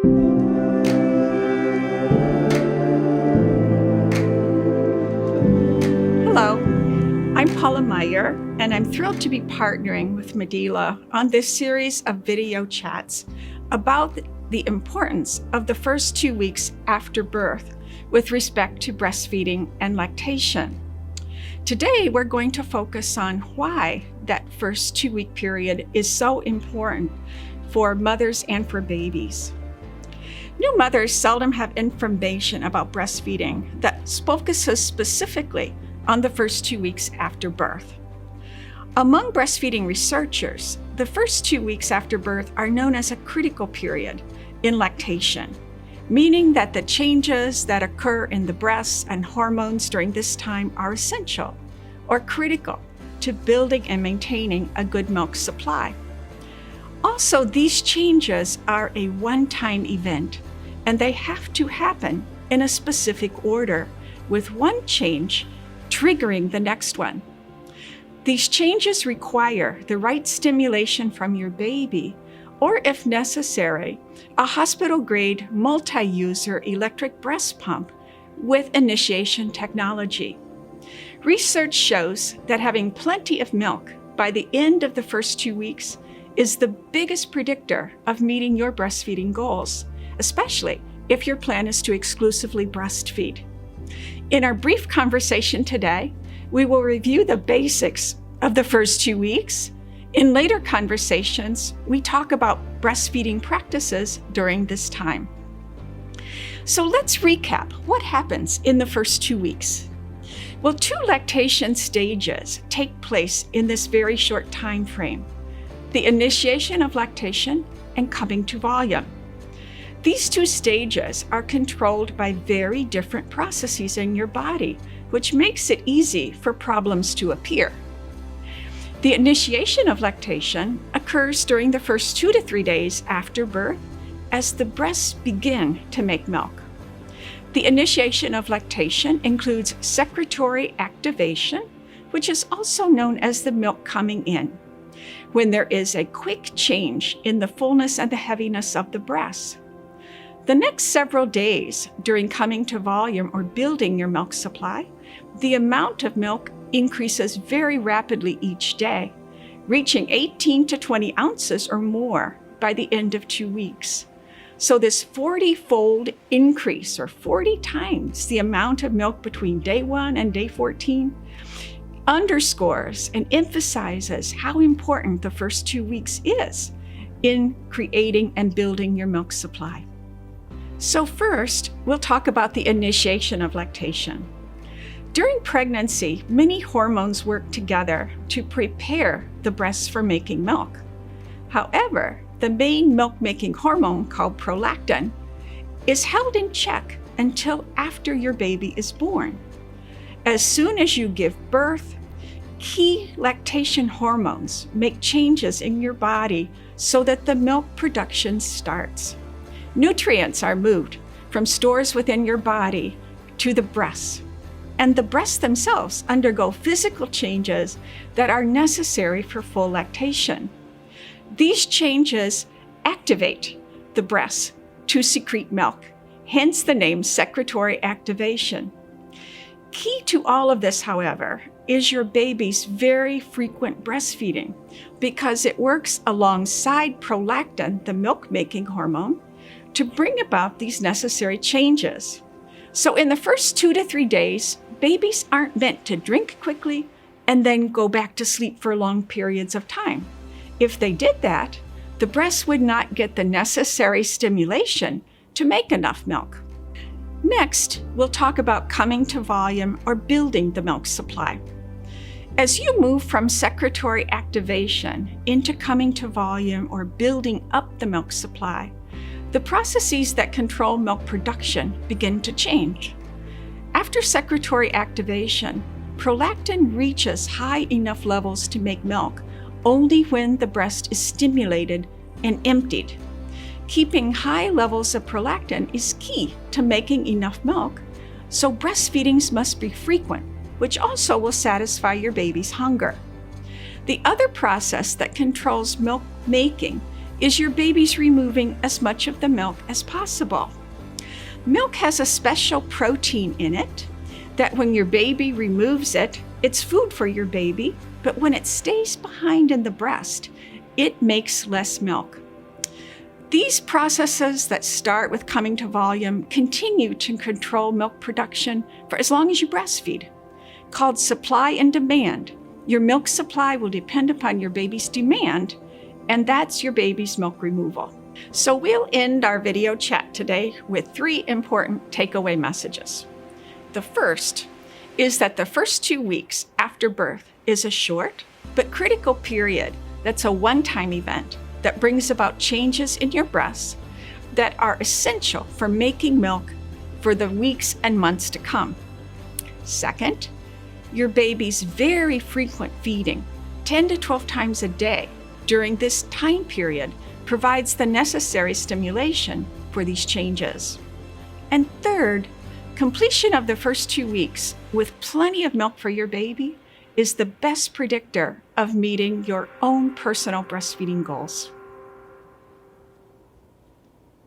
Hello, I'm Paula Meyer, and I'm thrilled to be partnering with Medela on this series of video chats about the importance of the first 2 weeks after birth with respect to breastfeeding and lactation. Today, we're going to focus on why that first 2-week period is so important for mothers and for babies. New mothers seldom have information about breastfeeding that focuses specifically on the first 2 weeks after birth. Among breastfeeding researchers, the first 2 weeks after birth are known as a critical period in lactation, meaning that the changes that occur in the breasts and hormones during this time are essential or critical to building and maintaining a good milk supply. Also, these changes are a one-time event, and they have to happen in a specific order, with one change triggering the next one. These changes require the right stimulation from your baby, or if necessary, a hospital-grade multi-user electric breast pump with initiation technology. Research shows that having plenty of milk by the end of the first 2 weeks is the biggest predictor of meeting your breastfeeding goals, especially if your plan is to exclusively breastfeed. In our brief conversation today, we will review the basics of the first 2 weeks. In later conversations, we talk about breastfeeding practices during this time. So let's recap what happens in the first 2 weeks. Well, 2 lactation stages take place in this very short time frame: the initiation of lactation and coming to volume. These 2 stages are controlled by very different processes in your body, which makes it easy for problems to appear. The initiation of lactation occurs during the first 2 to 3 days after birth as the breasts begin to make milk. The initiation of lactation includes secretory activation, which is also known as the milk coming in, when there is a quick change in the fullness and the heaviness of the breasts. The next several days during coming to volume or building your milk supply, the amount of milk increases very rapidly each day, reaching 18 to 20 ounces or more by the end of 2 weeks. So this 40-fold increase, or 40 times the amount of milk between day 1 and day 14, underscores and emphasizes how important the first 2 weeks is in creating and building your milk supply. So first, we'll talk about the initiation of lactation. During pregnancy, many hormones work together to prepare the breasts for making milk. However, the main milk-making hormone, called prolactin, is held in check until after your baby is born. As soon as you give birth, key lactation hormones make changes in your body so that the milk production starts. Nutrients are moved from stores within your body to the breasts, and the breasts themselves undergo physical changes that are necessary for full lactation. These changes activate the breasts to secrete milk, hence the name secretory activation. Key to all of this, however, is your baby's very frequent breastfeeding, because it works alongside prolactin, the milk-making hormone, to bring about these necessary changes. So in the first 2 to 3 days, babies aren't meant to drink quickly and then go back to sleep for long periods of time. If they did that, the breasts would not get the necessary stimulation to make enough milk. Next, we'll talk about coming to volume or building the milk supply. As you move from secretory activation into coming to volume or building up the milk supply, the processes that control milk production begin to change. After secretory activation, prolactin reaches high enough levels to make milk only when the breast is stimulated and emptied. Keeping high levels of prolactin is key to making enough milk, so breastfeedings must be frequent, which also will satisfy your baby's hunger. The other process that controls milk making is your baby's removing as much of the milk as possible. Milk has a special protein in it that when your baby removes it, it's food for your baby, but when it stays behind in the breast, it makes less milk. These processes that start with coming to volume continue to control milk production for as long as you breastfeed. Called supply and demand, your milk supply will depend upon your baby's demand, and that's your baby's milk removal. So we'll end our video chat today with 3 important takeaway messages. The first is that the first 2 weeks after birth is a short but critical period that's a one-time event that brings about changes in your breasts that are essential for making milk for the weeks and months to come. Second, your baby's very frequent feeding, 10 to 12 times a day during this time period, provides the necessary stimulation for these changes. And third, completion of the first 2 weeks with plenty of milk for your baby is the best predictor of meeting your own personal breastfeeding goals.